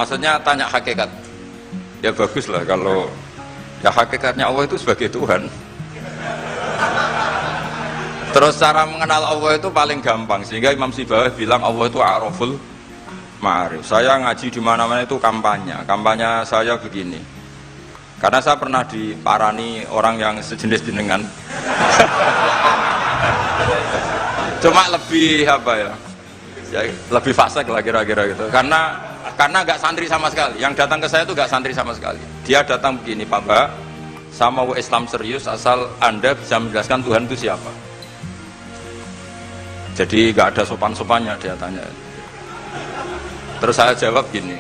maksudnya tanya hakikat. Ya bagus lah kalau ya hakikatnya Allah itu sebagai Tuhan. Terus cara mengenal Allah itu paling gampang, sehingga Imam Sibawayh bilang Allah itu a'raful ma'arif. Saya ngaji di mana-mana itu kampanye saya begini. Karena saya pernah diparani orang yang sejenis jenengan. Cuma lebih apa ya? Ya lebih fasik lah kira-kira gitu. Karena nggak santri sama sekali. Yang datang ke saya itu nggak santri sama sekali. Dia datang begini, Pak Mbak, saya mau Islam serius asal Anda bisa menjelaskan Tuhan itu siapa. Jadi nggak ada sopan-sopannya dia tanya. Terus saya jawab gini.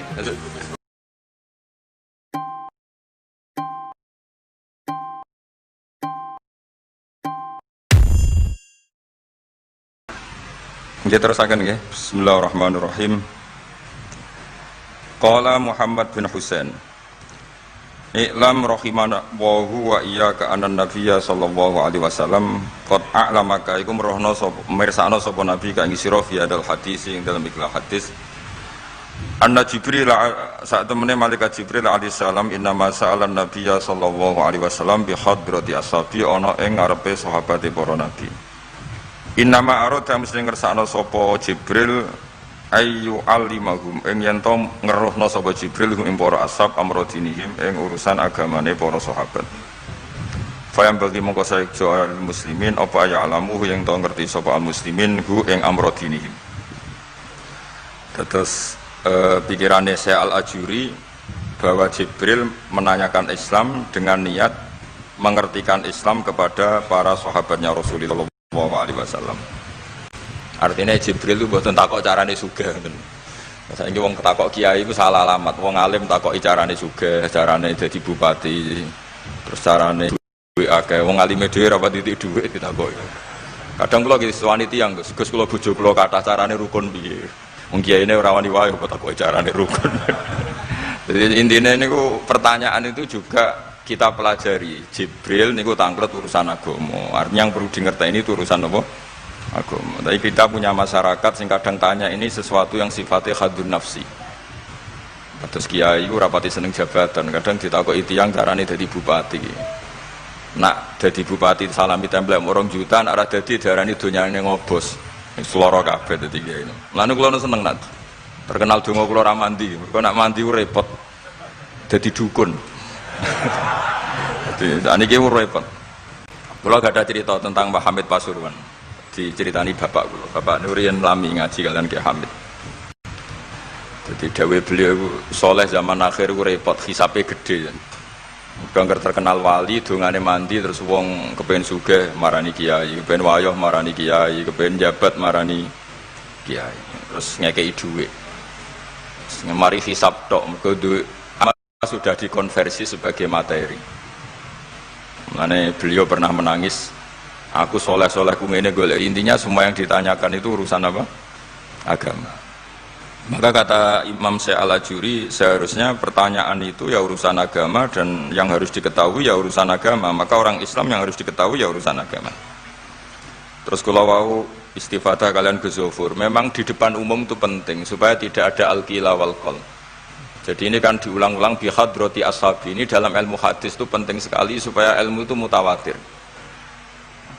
Kita terusakan ya. Bismillahirrahmanirrahim. Qala Muhammad bin Husain. I'lam rahimana wa iyyaka anna nabiyya sallallahu alaihi wasallam qad a'lamaka iku merohno sapa mirsakno sapa nabi ka ing sira fi adal hadis ing dalam ikhlas hadis anna Jibril saat temene malaikat Jibril alaihi salam inna ma sa'alan nabiyya sallallahu alaihi wasallam bi hadrati ashabi ana ing ngarepe sahabate para nabi. Inna ma arada mesti ngersakno sapa Jibril ayu alimahum ing yen to ngeruhna sapa Jibril ing para ashab amrodinihim ing urusan agamane para sahabat. Fayam bagi mongko saejo muslimin apa ya alamu yang to ngerti sapa muslimin hu ing amrodinihim. Terus pikirannya saya Al-Ajuri bahwa Jibril menanyakan Islam dengan niat mengertikan Islam kepada para sahabatnya Rasulullah SAW. Artinya Jibril itu buatan takok carane sugih ngoten. Saiki wong takok kiai itu salah alamat. Wong alim takok carane sugih, carane dadi bupati, terus carane duwe akeh. Wong alime dhewe ora pati dhuwit ditakoki. Kadang kula iki wani tiyang, Gus kula bojo kula kathah carane rukun piye. Wong kiyaine ora wani wae kok takoki carane rukun. Jadi intinya niku pertanyaan itu juga kita pelajari. Jibril niku tanglet urusan agama. Artinya yang perlu dingerteni itu urusan apa? Agama. Tapi kita punya masyarakat sing kadang tanya ini sesuatu yang sifatnya khadun nafsi. Terus kiai ku rapati seneng jabatan, kadang ditakoki tiyang carane dadi bupati. Nak dadi bupati salami template 2 juta, nak ora dadi diarani donyane ngobos. Seloro kabeh dadi kiai. Lan kula seneng nak. Terkenal donga kula ora mandi. Mergo nak mandi ku repot. Dadi dukun. Dadi niki ku repot. Kula gak ada cerita tentang Mbah Hamid Pasuruan. Diceritani bapak kula, Bapak Nurian lami ngaji kalian Ki Hamid. Jadi dawuh beliau soleh zaman akhir ku repot, hisape gede. Udah terkenal wali, dongane mandi terus wong kepen sugih marani kiai, kepen wayoh marani kiai, kepen jabat marani kiai. Terus ngekei dhuwit. Mari hisab tok, mergo duit sudah dikonversi sebagai materi. Makanya beliau pernah menangis. Aku soleh-soleh ku ngene golek, intinya semua yang ditanyakan itu urusan apa? Agama. Maka kata Imam Syekh Al-Ajuri, seharusnya pertanyaan itu ya urusan agama dan yang harus diketahui ya urusan agama. Maka orang Islam yang harus diketahui ya urusan agama. Terus kalau wau istifadah kalian Ghazofur, memang di depan umum itu penting supaya tidak ada al-qila wal qal. Jadi ini kan diulang-ulang bi hadrati ashabi. Ini dalam ilmu hadis itu penting sekali supaya ilmu itu mutawatir.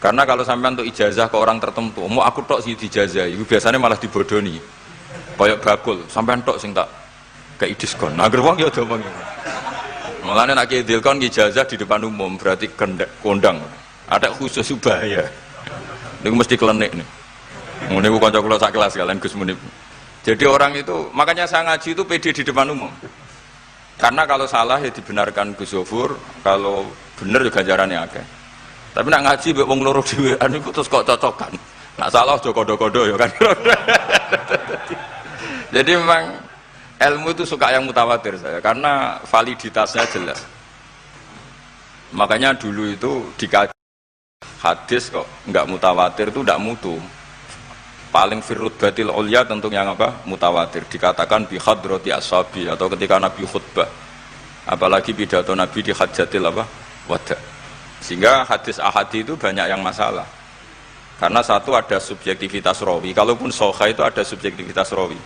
Karena kalau sampai untuk ijazah ke orang tertentu, mau aku tok sih dijazah, itu biasanya malah dibodoni. Kayak bakul, sampai tok sing tak kayak diskon. Nah, gerbang ya udah bang. Makanya nak kidilkon ijazah di depan umum berarti kondang. Ada khusus bahaya. Ini mesti klenik nih. Ini bukan coklat sak kelas kalian Gus Munib. Jadi orang itu, makanya saya ngaji itu pede di depan umum. Karena kalau salah ya dibenarkan Gus Zofur, kalau benar juga ganjarannya akeh. Tapi nak ngaji mbek wong loro dhewean iku terus kok cocokan. Nak salah aja kodo-kodo ya kan. Jadi memang ilmu itu suka yang mutawatir saya karena validitasnya jelas. Makanya dulu itu dikaji hadis kok enggak mutawatir itu enggak mutu. Paling firrut batil ulya tentu yang apa? Mutawatir. Dikatakan bi hadrati ashabi atau ketika Nabi khutbah. Apalagi pidato Nabi di hajatil apa? Wada. Sehingga hadis ahadi itu banyak yang masalah. Karena satu ada subjektivitas rawi, kalaupun sahih itu ada subjektivitas rawi.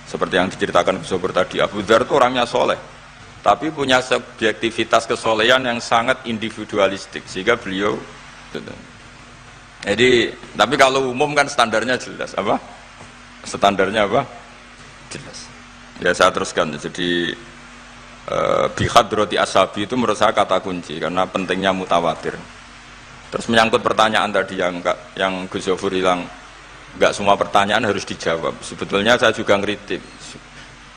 Seperti yang diceritakan Gus Sobur tadi, Abu Dzar itu orangnya soleh, tapi punya subjektivitas kesolehan yang sangat individualistik, sehingga beliau. Jadi, tapi kalau umum kan standarnya jelas, apa? Standarnya apa? Jelas. Ya saya teruskan. Jadi bihadrati ashabi itu menurut saya kata kunci karena pentingnya mutawatir. Terus menyangkut pertanyaan tadi yang Gus Zofur hilang, nggak semua pertanyaan harus dijawab. Sebetulnya saya juga ngeritik,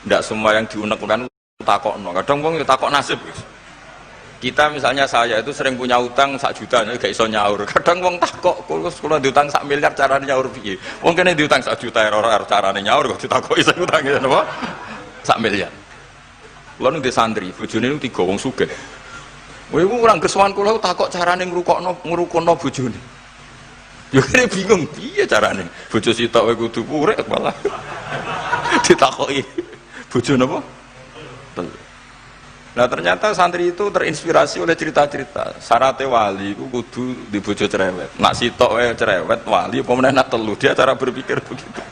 nggak semua yang diunek-unek takokno. Kadang wong takok nasib. Kita misalnya saya itu sering punya utang 1 juta, gak iso nyaur. Kadang wong takok, kalau diutang 1 miliar caranya nyaur piye? Wong kene diutang 1 juta ora carane nyaur kok ditakoki sing utange napa? 1 miliar. Kulo ning santri, bojone niku 3 wong sugih. Kowe iku kurang kesuwan kula takok carane ngrukono bojone. Yo kene bingung piye carane. Bojo sitok kowe kudu urip malah. Ditakoki bojo napa? Nah ternyata santri itu terinspirasi oleh cerita-cerita. Syaratnya wali itu kudu di bojo cerewet. Nak sitok wae cerewet wali apa meneh nak telu, dia cara berpikir begitu.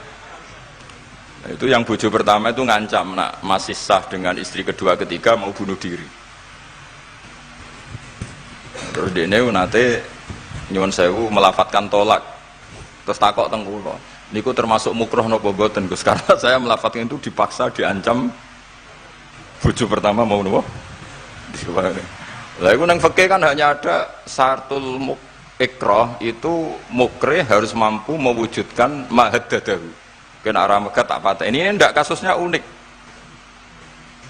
Nah, itu yang bojo pertama itu ngancam nak masih sah dengan istri kedua ketiga mau bunuh diri. Terus dene nate nyuwun sewu melafatkan tolak. Terus takok teng kula. Niku termasuk mukroh napa mboten Gus? Karena saya melafatkan itu dipaksa diancam. Bojo pertama mau nopo? Lah iku nang fikih kan hanya ada syartul ikrah itu mukrih harus mampu mewujudkan mahaddadahu. Kena arah Mekah tak patah. Ini ndak kasusnya unik.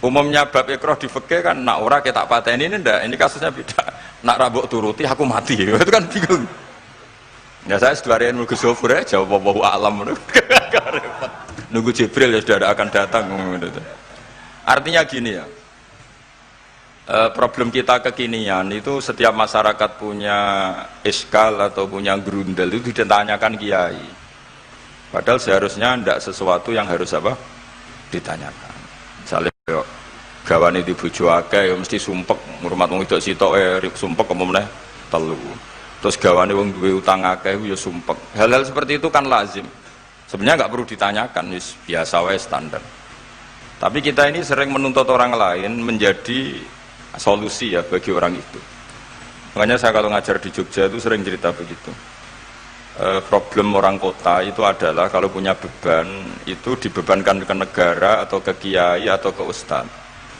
Umumnya bab ikrah di fikih kan nak ora ke tak patah ini ndak. Ini kasusnya beda. Nak rabuk turuti aku mati. Itu kan bingung. Ya saya seduarian Gus Zofur ya jawab wallahu alam. Nunggu Jibril ya sudah akan datang. Artinya gini ya, problem kita kekinian itu setiap masyarakat punya iskal atau punya grundel itu ditanyakan kiai. Padahal seharusnya tidak sesuatu yang harus apa ditanyakan. Misalnya gawane di bojo akeh mesti sumpek, ngurmat wong wedok sitok sumpek kemene telu. Terus gawane wong duwe utang akeh ya sumpek. Hal-hal seperti itu kan lazim. Sebenarnya nggak perlu ditanyakan, biasa wae standar. Tapi kita ini sering menuntut orang lain menjadi solusi ya bagi orang itu. Makanya saya kalau ngajar di Jogja itu sering cerita begitu. Problem orang kota itu adalah kalau punya beban itu dibebankan ke negara atau ke kiai atau ke ustadz.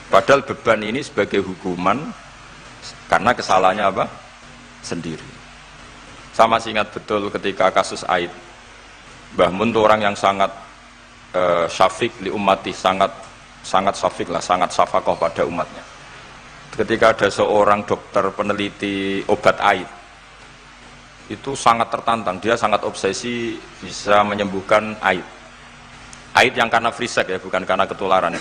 Padahal beban ini sebagai hukuman karena kesalahannya apa? Sendiri. Saya masih ingat betul ketika kasus Aid. Mbah Mun itu orang yang sangat syafiq li ummati, sangat syafiq lah, sangat syafakoh pada umatnya. Ketika ada seorang dokter peneliti obat Aid, itu sangat tertantang, dia sangat obsesi bisa menyembuhkan Aid. Aid yang karena free sex ya, bukan karena ketularan.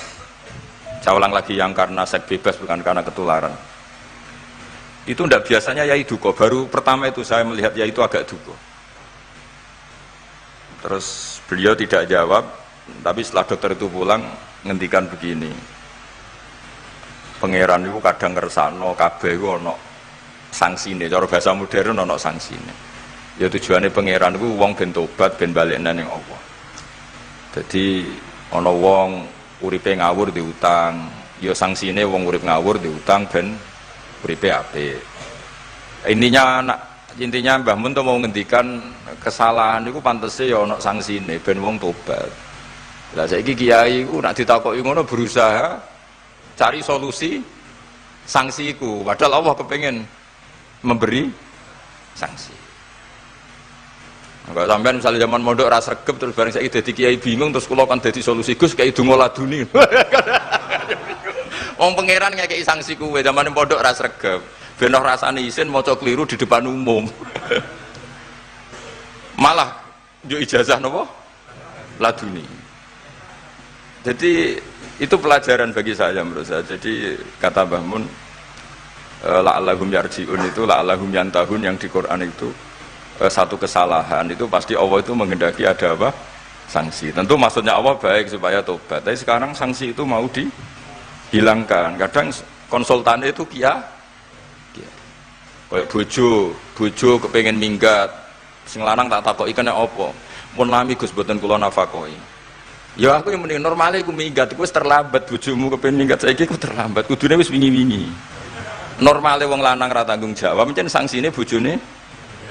Saya ulang lagi, yang karena seks bebas, bukan karena ketularan. Itu tidak biasanya yai duko, baru pertama itu saya melihat yai itu agak duko. Terus beliau tidak jawab, tapi setelah dokter itu pulang ngendikan begini, pangeran itu kadang ngersano kabeh itu ono sanksine, cara bahasa modern ono sanksine. Ya tujuannya pangeran itu wong ben tobat ben balik nang Allah. Jadi ono wong uripe ngawur diutang, ya sanksine wong urip ngawur diutang ben uripe apik. Intinya Mbah Mun mau ngendikan kesalahan itu pantese ya ono sanksine ben wong tobat. Lah saiki kiai ku nak ditakoki ngono berusaha cari solusi sanksi iku, padahal Allah kepengen memberi sanksi. Enggak sampean misalnya zaman mondok ra sregep terus bareng saiki dadi kiai bingung terus kula kan dadi solusi Gus kayak donga laduni. Wong pangeran ngekeki sanksi kuwe zaman mondok ra sregep. Ben ora rasane isin maca keliru di depan umum. Malah yo ijazah napa? Laduni. Jadi itu pelajaran bagi saya menurut saya. Jadi kata Mbah Mun, la'allahum yarji'un itu la'allahum yantahun yang di Quran itu satu kesalahan itu pasti Allah itu menghendaki ada apa? Sanksi. Tentu maksudnya Allah baik supaya tobat. Tapi sekarang sanksi itu mau dihilangkan. Kadang konsultannya itu kayak bojo kepengen minggat, sing lanang tak takoki kene apa? Mun lami Gus boten kula nafakoi. Ya aku yang mending normalnya aku minggat, aku terlambat bojomu kepen minggat saiki aku terlambat. Kudune wis wingi-wingi. Normalnya wong lanang ra tanggung jawab, mencen sanksine bojone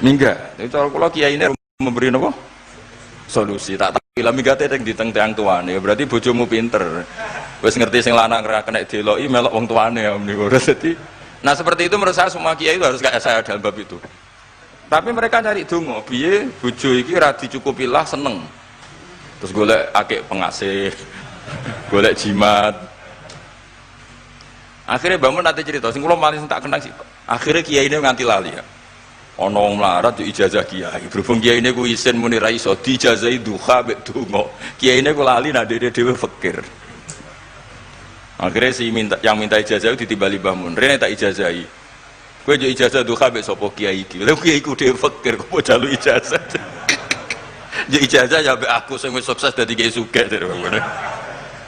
minggat. Itu kula kiyaine memberi napa? Solusi. Tak tak minggate ning diteng tiang tuane. Berarti bojomu pinter. Wis ngerti sing lanang ra kena deloki melok wong tuane ya meniku. Dadi nah seperti itu menurut saya semua kiai itu harus kayak saya dalam bab itu. Tapi mereka cari donga, piye bojo iki ra dicukupilah seneng. Terus golek akeh pengasih, golek jimat. Akhirnya bangun nanti cerita, sing kula malah tak kenang sih. Akhirnya kiai ini nganti lali ya. Ono wong melarat yo ijazah kiai. Berhubung kiai ini ku isin muni ra iso diijazahi duha mek donga. Kiai ini ku lali nak dhewe fakir. Akhirnya yang minta ijazah itu ditimbali bangun. Rene tak ijazahi. Kowe yo ijazah duha mek sapa kiai iki. Lha kiai ku dhewe fakir kok jalu ijazah. Jadi ijazah ya aku sing wis sukses dadi kiai sugih.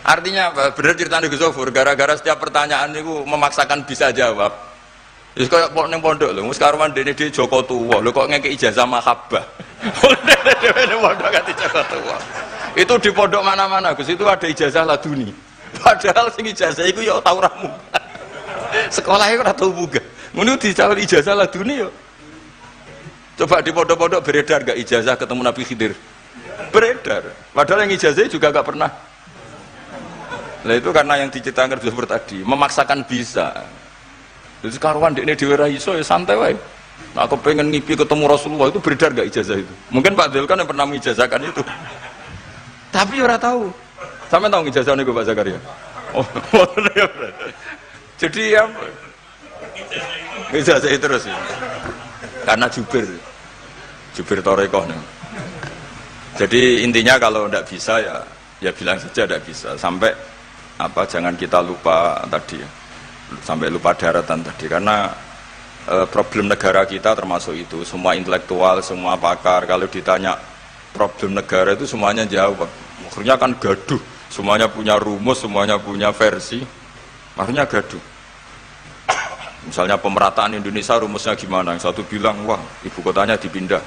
Artinya apa? Bener ceritane Gus Zofur, gara-gara setiap pertanyaan niku memaksakan bisa jawab. Wis koyo ning pondok lho, wis karuan dene dhewe Joko Tuwa. Lho kok ngekek ijazah mahabbah. Dhewe ning pondok ganti Joko Tuwa. Itu di pondok mana-mana Gus, itu ada ijazah laduni. Padahal sing ijazah iku ya tau ra munggah. Sekolah iku ora tau munggah. Ngono dicalon ijazah laduni yo. Coba di pondok-pondok beredar gak ijazah ketemu Nabi Khidir? Beredar. Padahal yang ijazah juga gak pernah. Nah itu karena yang diceritakan seperti tadi, memaksakan bisa. Jadi karuan dekne dhewe ra iso ya santai wae. Nah, aku pengen ngipi ketemu Rasulullah itu beredar gak ijazah itu? Mungkin Pak Del kan yang pernah mengijazahkan itu. Tapi ora tahu. Sampe tahu ijazahnya gue Pak Zakaria. Oh, jadi ya ijazah itu terus ya. Karena jubir Torekoh nih. Jadi intinya kalau tidak bisa ya bilang saja tidak bisa. Sampai apa jangan kita lupa tadi, sampai lupa daratan tadi. Karena problem negara kita termasuk itu. Semua intelektual, semua pakar kalau ditanya problem negara itu semuanya jawab. Akhirnya kan gaduh. Semuanya punya rumus, semuanya punya versi. Akhirnya gaduh. Misalnya pemerataan Indonesia rumusnya gimana? Yang satu bilang, wah ibu kotanya dipindah.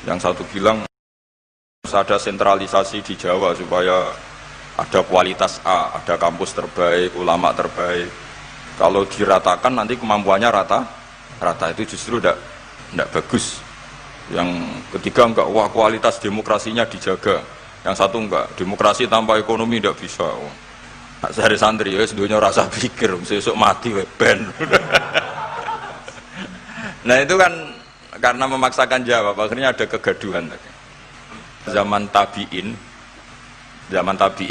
Yang satu bilang, harus ada sentralisasi di Jawa supaya ada kualitas A, ada kampus terbaik, ulama terbaik. Kalau diratakan nanti kemampuannya rata itu justru tidak bagus. Yang ketiga enggak, wah kualitas demokrasinya dijaga. Yang satu enggak, demokrasi tanpa ekonomi tidak bisa. Sehari santri ya sedunia rasa pikir besok mati ben. Nah itu kan karena memaksakan jawab akhirnya ada kegaduhan tadi. Zaman tabiin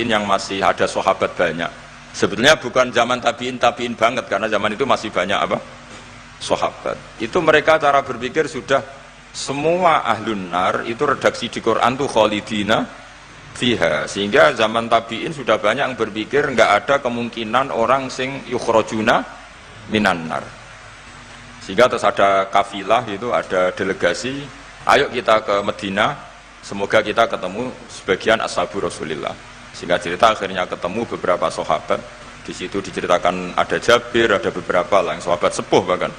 yang masih ada sahabat banyak. Sebetulnya bukan zaman tabiin banget karena zaman itu masih banyak apa? Sahabat. Itu mereka cara berpikir sudah semua ahlun nar itu redaksi di Quran tuh khalidina fiha, sehingga zaman tabiin sudah banyak yang berpikir nggak ada kemungkinan orang sing yukhrajuna minan nar. Sehingga terus ada kafilah itu, ada delegasi, ayo kita ke Medina, semoga kita ketemu sebagian ashabu Rasulillah. Sehingga cerita akhirnya ketemu beberapa sahabat. Di situ diceritakan ada Jabir, ada beberapa lah yang sahabat sepuh bahkan.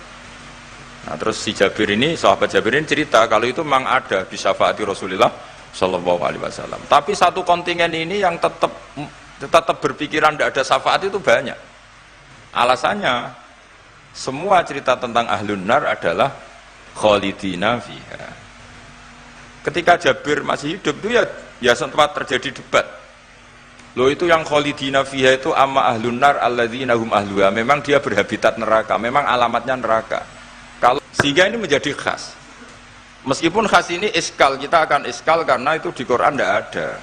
Nah terus si Jabir ini, sahabat Jabir ini cerita kalau itu memang ada di syafaati Rasulillah Sallallahu Alaihi Wasallam. Tapi satu kontingen ini yang tetap berpikiran tidak ada syafaat itu banyak. Alasannya semua cerita tentang ahlun nar adalah khalidina fiha. Ketika Jabir masih hidup itu ya sempat terjadi debat. Loh itu yang khalidina fiha itu amma ahlun nar alladzina hum ahluha. Memang dia berhabitat neraka, memang alamatnya neraka. Kalau sehingga ini menjadi khas. Meskipun khas ini iskal, kita akan iskal karena itu di Quran tidak ada.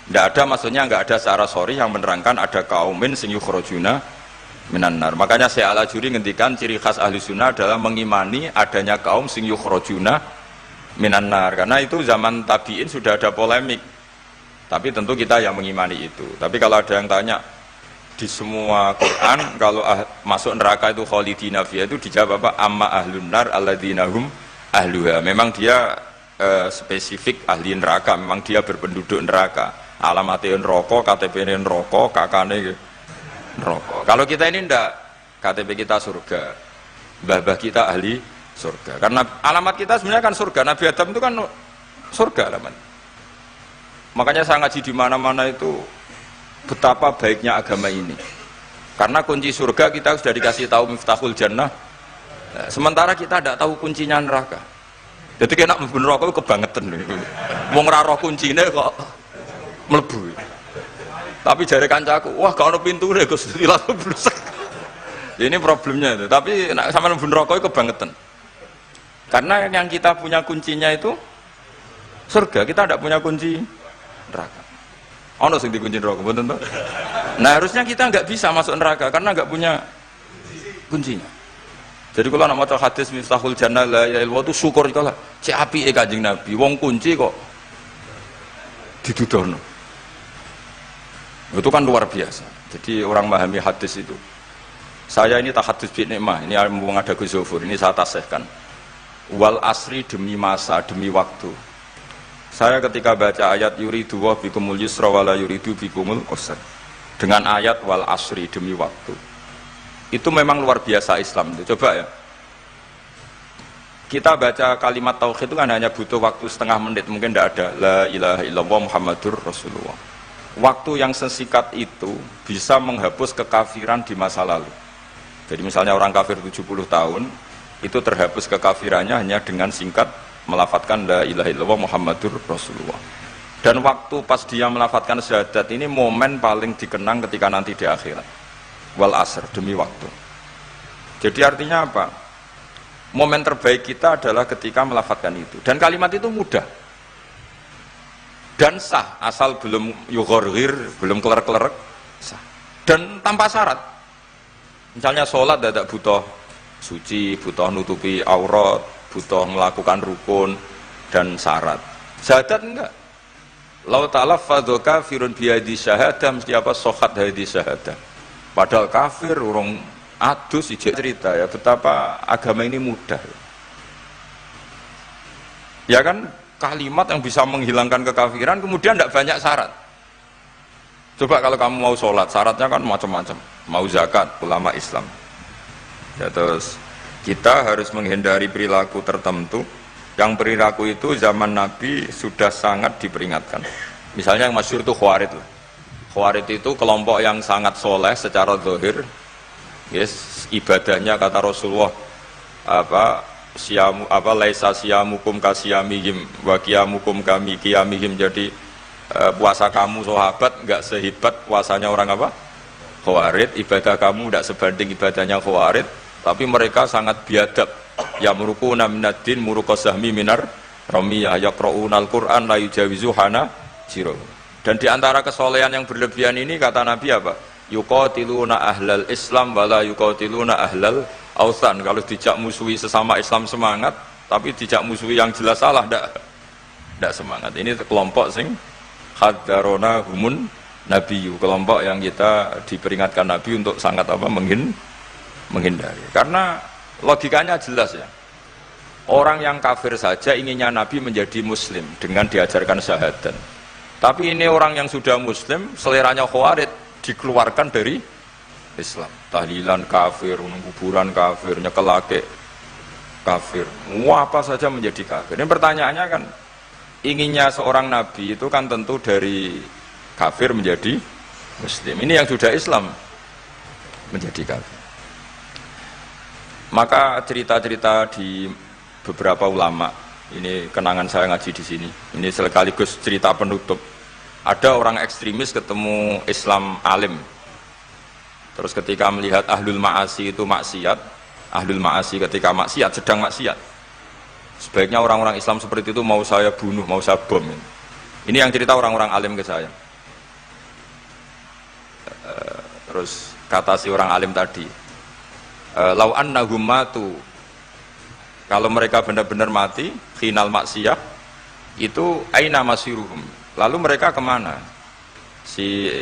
Tidak ada maksudnya nggak ada secara sorry yang menerangkan ada kaumin sing yukhrajuna minan nar. Makanya Syekh Al-Ajuri ngendikan ciri khas ahli sunnah adalah mengimani adanya kaum sing yukhrajuna minan nar. Karena itu zaman tabiin sudah ada polemik. Tapi tentu kita yang mengimani itu. Tapi kalau ada yang tanya di semua Quran kalau masuk neraka itu khalidina fiha itu dijawab apa? Amma ahlun nar alladzina hum ahluha. Memang dia spesifik ahli neraka, memang dia berpenduduk neraka. Alamatnya neraka, KTP-nya neraka, kakane neraka. Kalau kita ini ndak, KTP kita surga, mbah-mbah kita ahli surga. Karena alamat kita sebenarnya kan surga. Nabi Adam itu kan surga alamat. Makanya saya ngaji di mana-mana itu betapa baiknya agama ini. Karena kunci surga kita sudah dikasih tahu miftahul jannah. Nah, sementara kita tidak tahu kuncinya neraka. Jadi kena mlebu neraka kebangetan lho. Wong ora roh kuncine kok mlebu. Tapi jare kancaku, wah gak ono pintune Gus, langsung blusek. Ini problemnya itu. Tapi nek sampean mlebu neraka kebangetan. Karena yang kita punya kuncinya itu surga, kita tidak punya kunci neraka. Ono sing dikunci neraka, mboten to? Nah, harusnya kita nggak bisa masuk neraka karena nggak punya kuncinya. Jadi kalau nak maca hadis miftahul jannah la ilaha illallah itu syukur kalau cek apike Kanjeng Nabi, wong kunci kok didudono. Itu kan luar biasa. Jadi orang memahami hadis itu. Saya ini tahadus bi nikmah, ini mumpung ada Gus Zofur, ini saya tasihkan. Wal asri demi masa, demi waktu. Saya ketika baca ayat yuridu wa bikumul yusra wa la yuridu bikumul usra. Dengan ayat wal asri demi waktu. Itu memang luar biasa Islam itu. Coba ya. Kita baca kalimat tauhid itu kan hanya butuh waktu setengah menit, mungkin tidak ada la ilaha illallah Muhammadur Rasulullah. Waktu yang sesingkat itu bisa menghapus kekafiran di masa lalu. Jadi misalnya orang kafir 70 tahun, itu terhapus kekafirannya hanya dengan singkat melafadzkan la ilaha illallah Muhammadur Rasulullah. Dan waktu pas dia melafadzkan syahadat ini momen paling dikenang ketika nanti di akhirat. Wal asr, demi waktu. Jadi artinya apa? Momen terbaik kita adalah ketika melafadzkan itu. Dan kalimat itu mudah. Dan sah, asal belum yughorghir, belum kelerek-kelerek, sah. Dan tanpa syarat. Misalnya sholat tidak butuh suci, butuh nutupi aurat, butuh melakukan rukun dan syarat. Syahadat enggak. Lau talaffadhu kafirun biyadi syahadah, mesti apa sohat hadi syahadah. Padahal kafir urung adus ijek cerita ya betapa agama ini mudah. Ya kan, kalimat yang bisa menghilangkan kekafiran kemudian tidak banyak syarat. Coba kalau kamu mau sholat, syaratnya kan macam-macam. Mau zakat, ulama Islam. Ya, terus kita harus menghindari perilaku tertentu yang perilaku itu zaman Nabi sudah sangat diperingatkan. Misalnya yang masyhur itu Khawarid. Khawarid itu kelompok yang sangat soleh secara zahir. Yes, ibadahnya kata Rasulullah laisa siyamukum kasiyamihim wa qiyamukum kami qiyamihim. Jadi puasa kamu sahabat enggak sehebat puasanya orang apa? Khawarid. Ibadah kamu tidak sebanding ibadahnya Khawarid, tapi mereka sangat biadab. Ya murukuna minaddin murukosahmi minar ramiyah yaqra'unal Qur'an la yujawizu hana jiro. Dan diantara kesolehan yang berlebihan ini kata Nabi apa? Yuqatiluna ahlal Islam wala yuqatiluna ahlal awthan. Kalau dijak musuhi sesama Islam semangat, tapi dijak musuhi yang jelas salah tidak semangat. Ini kelompok sing hadarona humun nabiyu, kelompok yang kita diperingatkan Nabi untuk sangat apa menghindari. Karena logikanya jelas ya. Orang yang kafir saja inginnya Nabi menjadi muslim dengan diajarkan syahadat. Tapi ini orang yang sudah muslim, seleranya Khawarid, dikeluarkan dari Islam. Tahlilan kafir, kuburan kafir, nyekelake kafir. Apa saja menjadi kafir. Ini pertanyaannya kan, inginnya seorang Nabi itu kan tentu dari kafir menjadi muslim. Ini yang sudah Islam menjadi kafir. Maka cerita-cerita di beberapa ulama, ini kenangan saya ngaji di sini. Ini sekaligus cerita penutup. Ada orang ekstremis ketemu Islam alim. Terus ketika melihat ahlul ma'asi itu maksiat, ahlul ma'asi ketika maksiat, sedang maksiat. Sebaiknya orang-orang Islam seperti itu mau saya bunuh, mau saya bom. Ini yang cerita orang-orang alim ke saya. Terus kata si orang alim tadi, lau annahum matu, kalau mereka benar-benar mati khinal maksiyah itu aina masiruhum, lalu mereka kemana? Si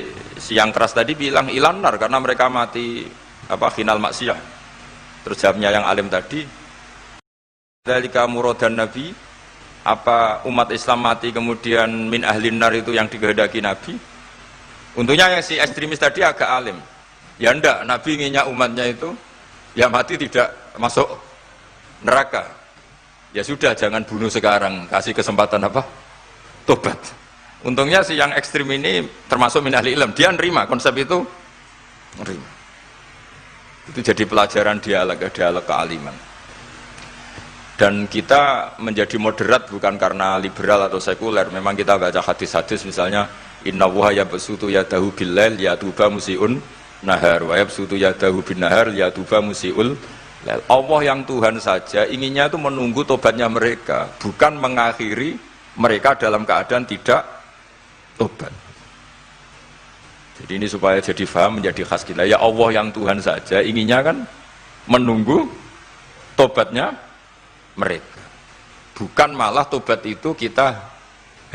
yang keras tadi bilang ilanar karena mereka mati apa khinal maksiyah. Terus jawabnya yang alim tadi, dzalika muradan nabi, apa umat Islam mati kemudian min ahlin nar itu yang dikehendaki Nabi? Untungnya yang si ekstremis tadi agak alim. Ya enggak, Nabi inginnya umatnya itu ya mati tidak masuk neraka. Ya sudah, jangan bunuh sekarang, kasih kesempatan apa? Tobat. Untungnya si yang ekstrim ini termasuk min ahli ilm, dia nerima konsep itu, nerima. Itu jadi pelajaran dialog kealiman. Dan kita menjadi moderat bukan karena liberal atau sekuler. Memang kita baca hadis-hadis misalnya inna wuha yabsutu yadahu billail yatuba musiun nahar wa yabsutu yadahu bin nahar yatuba musiul lail. Allah yang Tuhan saja inginnya itu menunggu tobatnya mereka, bukan mengakhiri mereka dalam keadaan tidak tobat. Jadi ini supaya jadi faham, menjadi khas kita. Ya Allah yang Tuhan saja inginnya kan menunggu tobatnya mereka, bukan malah tobat itu kita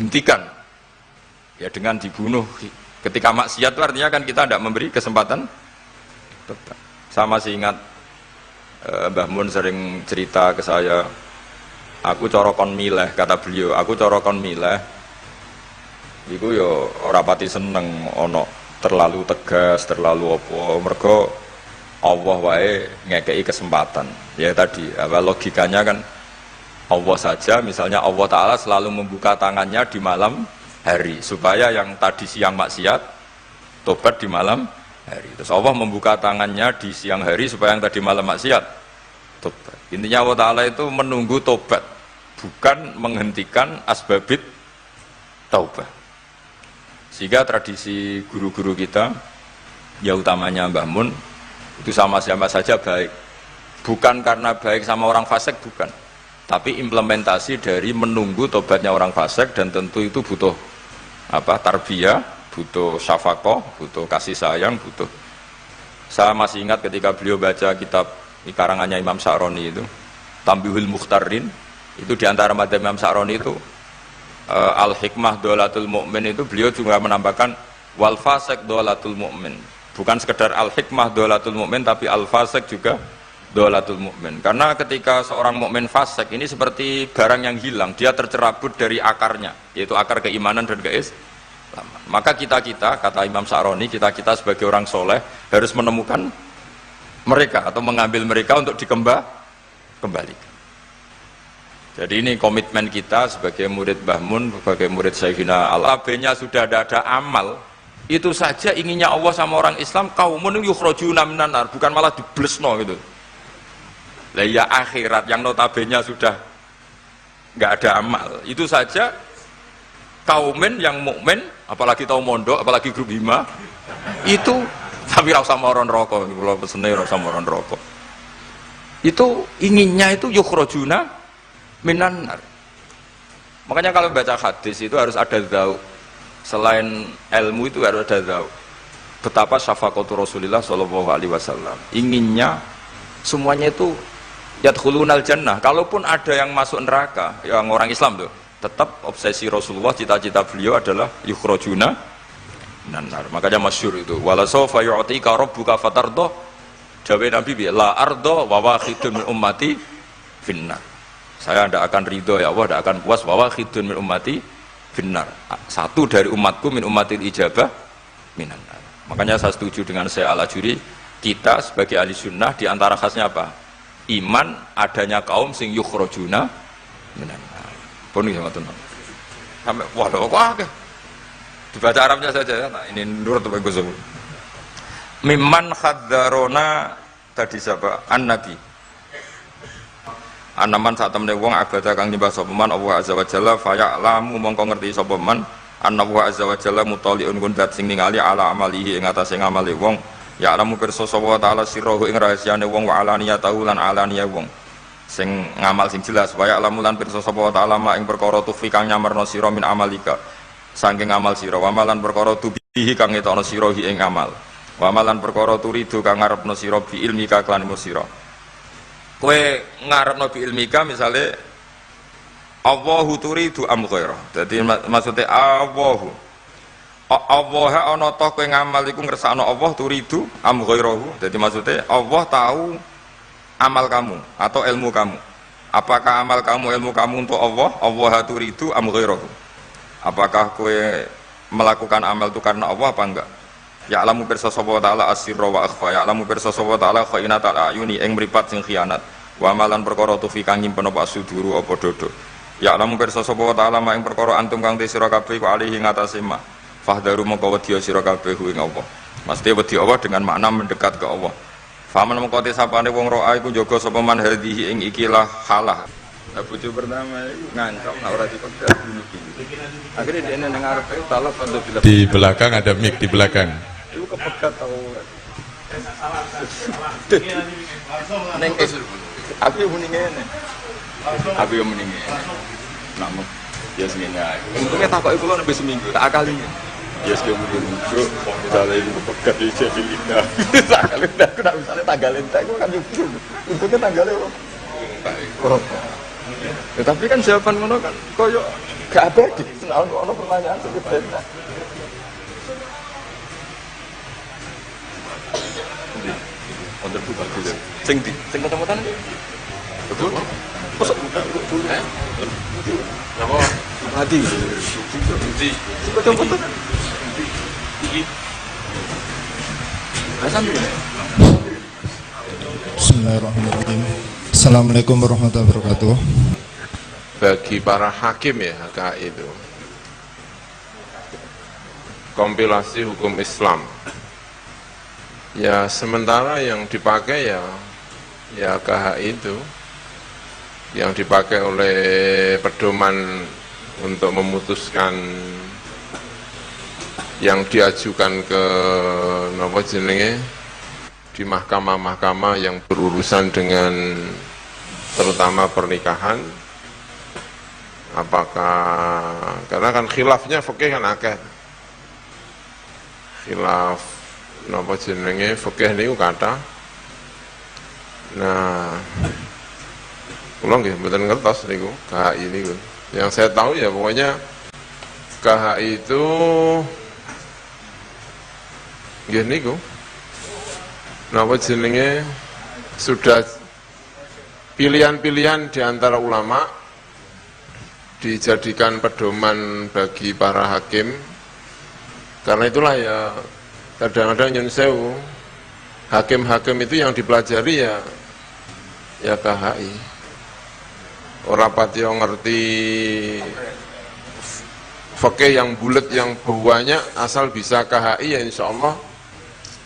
hentikan ya dengan dibunuh ketika maksiat. Itu artinya kan kita tidak memberi kesempatan tobat. Sama sih ingat Mbah Mun sering cerita ke saya, aku corokon mileh, kata beliau, aku corokon mileh iku yo ora pati seneng ono terlalu tegas, terlalu apa, mergo Allah wae ngekei kesempatan. Ya tadi, logikanya kan Allah saja, misalnya Allah Ta'ala selalu membuka tangannya di malam hari supaya yang tadi siang maksiat tobat di malam hari. Terus Allah membuka tangannya di siang hari supaya yang tadi malam maksiat tobat. Intinya Allah Ta'ala itu menunggu tobat, bukan menghentikan asbabit taubat. Sehingga tradisi guru-guru kita, ya utamanya Mbah Mun, itu sama-sama saja baik. Bukan karena baik sama orang fasik, bukan. Tapi implementasi dari menunggu tobatnya orang fasik, dan tentu itu butuh tarbiyah, butuh syafaqah, butuh kasih sayang, butuh. Saya masih ingat ketika beliau baca kitab karangannya Imam Sa'roni itu, Tambihul Mukhtarin, itu diantara madzhab Imam Sa'roni itu Al-Hikmah Dolatul Mu'min, itu beliau juga menambahkan wal fasik Dolatul Mu'min. Bukan sekedar Al-Hikmah Dolatul Mu'min, tapi Al-Fasik juga Dolatul Mu'min. Karena ketika seorang mukmin fasik ini seperti barang yang hilang, dia tercerabut dari akarnya, yaitu akar keimanan dan keislaman. Maka kita-kita, kata Imam Sa'roni, kita-kita sebagai orang soleh harus menemukan mereka atau mengambil mereka untuk dikembalikan. Jadi ini komitmen kita sebagai murid Mbah Mun, sebagai murid Syekhina Al-Abenya sudah ada amal. Itu saja inginnya Allah sama orang Islam, kaumun yukhrajuna minan nar, bukan malah diblesno gitu. Lah ya akhirat yang notabene sudah enggak ada amal. Itu saja kaumin yang mukmin, apalagi tau mondok, apalagi grup hima, itu tapi ra usah moron rokok, kula pesene ra usah moron rokok. Itu inginnya itu yukhrajuna minan nar. Makanya kalau baca hadis itu harus ada dzauq. Selain ilmu itu harus ada dzauq. Betapa syafaqatu Rasulullah sallallahu alaihi wasallam. Inginnya semuanya itu yadkhulunal jannah. Kalaupun ada yang masuk neraka, yang orang Islam tuh, tetap obsesi Rasulullah, cita-cita beliau adalah yukhrajuna minan nar. Makanya masyhur itu, wala sawfa yu'tika rabbuka fatarda. Jawabe Nabi bi la arda wa wahidun min ummati finnar. Saya tidak akan ridho ya Allah, tidak akan puas bahwa khidun min ummati finnar. Satu dari umatku min ummatil ijabah minan nar. Makanya saya setuju dengan saya Al-Ajuri, kita sebagai ahli sunnah diantara khasnya apa? Iman adanya kaum sing yukhrajuna minan nar. Pun iki ngoten. Sampai waduh kok dibaca Arabnya saja. Nah, ini nurut Bapak Gus. Mimman khadzarona tadi siapa? An-Nabi. Anaman saat temne wong abada kang nyembah sapa man Allah azza wa jalla fa ya'lamu mongko ngerti sapa man anna wa azza wa jalla mutaliun kundat sing ningali ala amalihi ing atase ngamale wong ya'lamu pirsa sapa taala sirruhu ing rahasiane wong wa alaniyatahu lan alaniya wong sing ngamal sing jelas wa ya'lamu lan pirsa sapa taala mak ing perkara tufi kang nyamarno sira min amalika saking amal sira wa malan perkara tubihi kang ngetokno sira ing amal wa malan perkara turidu kang ngarepno sira bi ilmika kan sira. Kowe ngarepno bi ilmika misale Allahu turidu am ghaira. Dadi maksudnya Allahu Allah ana ta kowe ngamal iku ngersakno Allah turidu am ghairahu. Dadi maksudnya Allah tahu amal kamu atau ilmu kamu. Apakah amal kamu ilmu kamu untuk Allah? Allah turidu am ghairahu. Apakah kowe melakukan amal itu karena Allah apa enggak? Ya'lamu pirsa sapa ta'ala asirra wa akhfa. Ya'lamu pirsa sapa ta'ala khainatal ayuni ing mripat sing khianat. Wa amalan perkara tufi kang nyimpen apa suduru apa dodo. Ya lamun pirsa sapa wa ta'ala ing perkara antum kang te sira kabeh ku alihi ngatasi ma. Fahdaru mongko wedya sira kabeh ing Allah. Mesti wedi Allah dengan makna mendekat ke Allah. Faman mongko te sapane wong roa iku jaga sapa man hadhihi ing ikilah halah. Lah bojo pertama iku ngancok nek ora dipegat bunuh diri. Akhirnya dia nang ngarepe talak untuk bila. Di belakang ada mic di belakang. Iku kepegat tau. Neng aku muni ngene. Aku yang muni ngene. Namun ya seminggu aja. Untungnya takut itu kan lebih seminggu, tak akali. Ya sekian minggu, misalnya ini pekat di jadi indah. Sekali dah, aku tak misalnya tanggalin, aku kan juga. Untungnya tanggalnya orang. Ya, tapi kan jawaban ngono kan, koyo gak abadi. Senang ngono pertanyaan seperti itu. Untuk buka dulu. Sing ketemu-temuan betul? Kosok buka dulu. Napa? Hati. Di. Foto-foto. Iki. Bismillahirrahmanirrahim. Assalamualaikum warahmatullahi wabarakatuh. Bagi para hakim ya HKI itu kompilasi hukum Islam. Ya sementara yang dipakai ya KHI itu yang dipakai oleh pedoman untuk memutuskan yang diajukan ke napa jenenge di mahkamah-mahkamah yang berurusan dengan terutama pernikahan. Apakah karena kan khilafnya fikih kan akeh. Khilaf napa jenenge fikih niku kathah. Nah, kula nggih mboten ngertos niku KHI niku. Yang saya tahu ya pokoknya KHI itu nggih niku. Napa jenenge sudah pilihan-pilihan di antara ulama dijadikan pedoman bagi para hakim. Karena itulah ya kadang-kadang nyun sewu hakim-hakim itu yang dipelajari ya KHI. Ora pati ngerti fikih yang bulat yang banyak asal bisa KHI ya insya Allah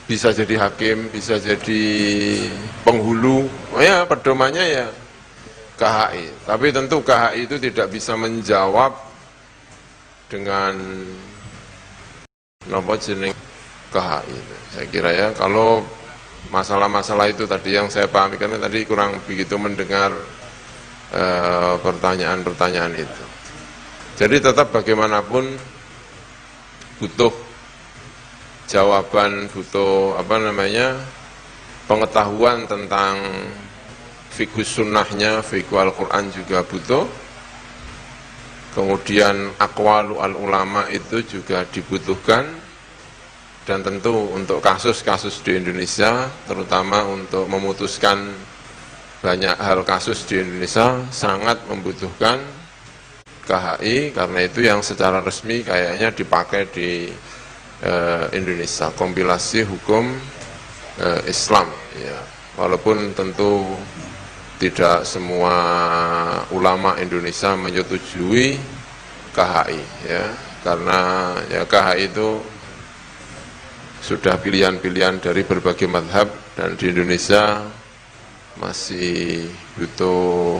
bisa jadi hakim, bisa jadi penghulu. Oh ya pedomannya ya KHI. Tapi tentu KHI itu tidak bisa menjawab dengan napa jeneng KHI. Saya kira ya kalau masalah-masalah itu tadi yang saya pahami karena tadi kurang begitu mendengar pertanyaan-pertanyaan itu. Jadi tetap bagaimanapun butuh jawaban, butuh pengetahuan tentang fikih sunnahnya, fikih Al-Quran juga butuh. Kemudian aqwalu al-ulama itu juga dibutuhkan. Dan tentu untuk kasus-kasus di Indonesia, terutama untuk memutuskan banyak hal kasus di Indonesia, sangat membutuhkan KHI, karena itu yang secara resmi kayaknya dipakai di Indonesia, kompilasi hukum Islam. Ya. Walaupun tentu tidak semua ulama Indonesia menyetujui KHI, ya, karena ya KHI itu sudah pilihan-pilihan dari berbagai mazhab dan di Indonesia masih butuh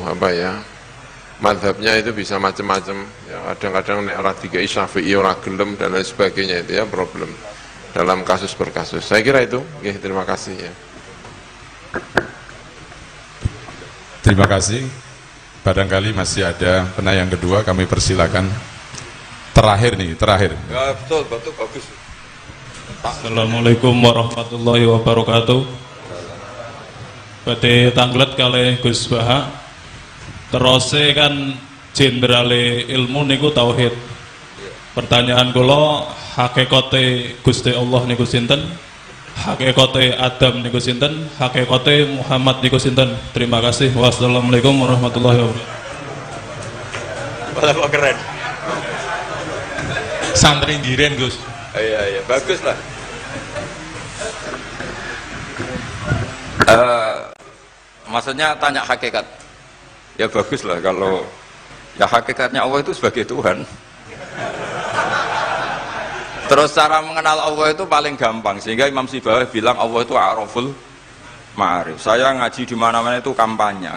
mazhabnya itu bisa macam-macam ya, kadang-kadang nek ora dikai Syafi'i ora gelem dan lain sebagainya itu ya problem dalam kasus per kasus. Saya kira itu. Oke, terima kasih ya. Terima kasih. Barangkali masih ada penanya kedua, kami persilakan. Terakhir. Ya betul bagus. Assalamualaikum warahmatullahi wabarakatuh. Badhe tanglet kalih Gus Baha. Terose kan jenderale ilmu niku tauhid. Pertanyaan kula, hakikate Gusti Allah niku sinten? Hakikate Adam niku sinten? Hakikate Muhammad niku sinten? Terima kasih. Wassalamualaikum warahmatullahi wabarakatuh. Malah kok keren. Santri ndiren Gus. Iya, bagus lah. Maksudnya tanya hakikat. Ya bagus lah kalau Ya hakikatnya Allah itu sebagai Tuhan. Terus cara mengenal Allah itu paling gampang, sehingga Imam Sibawayh bilang Allah itu a'raful ma'arif. Saya ngaji di mana-mana itu kampanye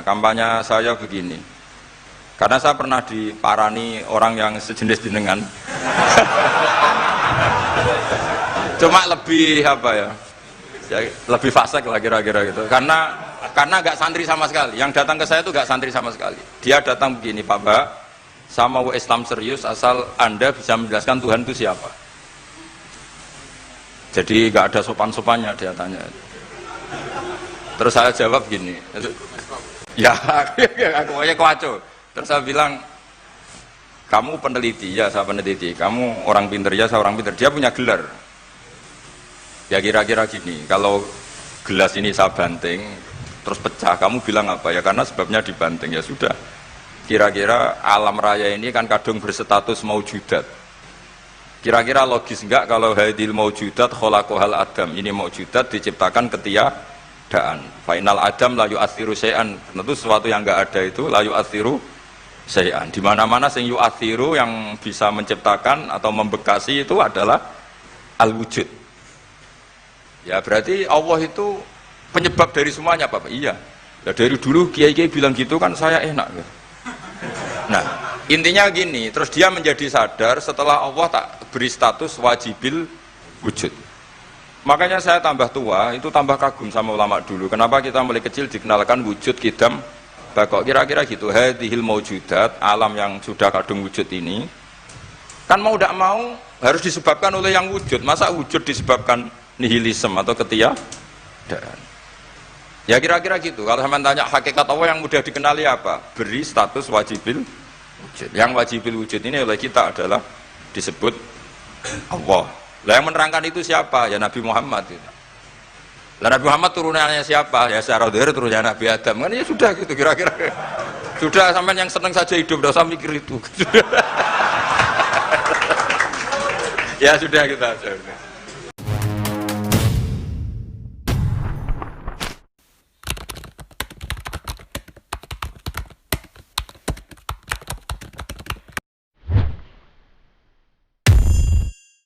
saya begini. Karena saya pernah diparani orang yang sejenis jenengan. Cuma lebih apa ya? Lebih fasik lah kira-kira gitu. Karena nggak santri sama sekali. Yang datang ke saya itu nggak santri sama sekali. Dia datang begini, Pak Mbak, saya mau Islam serius asal Anda bisa menjelaskan Tuhan itu siapa. Jadi nggak ada sopan-sopannya dia tanya. Terus saya jawab gini, ya aku aja kewaco. Terus saya bilang, kamu peneliti, ya saya peneliti. Kamu orang pinter, ya saya orang pinter. Dia punya gelar. Ya kira-kira gini, kalau gelas ini saya banting, terus pecah, kamu bilang apa? Ya karena sebabnya dibanting, ya sudah. Kira-kira alam raya ini kan kadung berstatus maujudat. Kira-kira logis enggak kalau hadil maujudat khalaqahal adam, ini maujudat diciptakan ketiadaan. Fainal adam la yu'athiru syai'an. Tentu sesuatu yang enggak ada itu la yu'athiru syai'an. Di mana-mana sing yu'athiru yang bisa menciptakan atau membekasi itu adalah al-wujud. Ya berarti Allah itu penyebab dari semuanya, Bapak. Iya. Ya dari dulu kiai-kiai bilang gitu kan saya enak. Nah, intinya gini, terus dia menjadi sadar setelah Allah tak beri status wajibil wujud. Makanya saya tambah tua, itu tambah kagum sama ulama dulu. Kenapa kita mulai kecil dikenalkan wujud kidam bakok, kira-kira gitu. Hadhil maujudat, alam yang sudah kadung wujud ini kan mau tidak mau harus disebabkan oleh yang wujud. Masa wujud disebabkan nihilisme atau ketiadaan? Ya kira-kira gitu. Kalau sama tanya hakikat Allah yang mudah dikenali apa? Beri status wajibil wujud. Yang wajibil wujud ini oleh kita adalah disebut Allah. Lah yang menerangkan itu siapa? Ya Nabi Muhammad gitu. Lah Nabi Muhammad turunannya siapa? Ya secara zahir turunnya Nabi Adam. Kan ya sudah gitu kira-kira. Sudah sampean yang seneng saja hidup, enggak usah mikir itu. Ya sudah kita.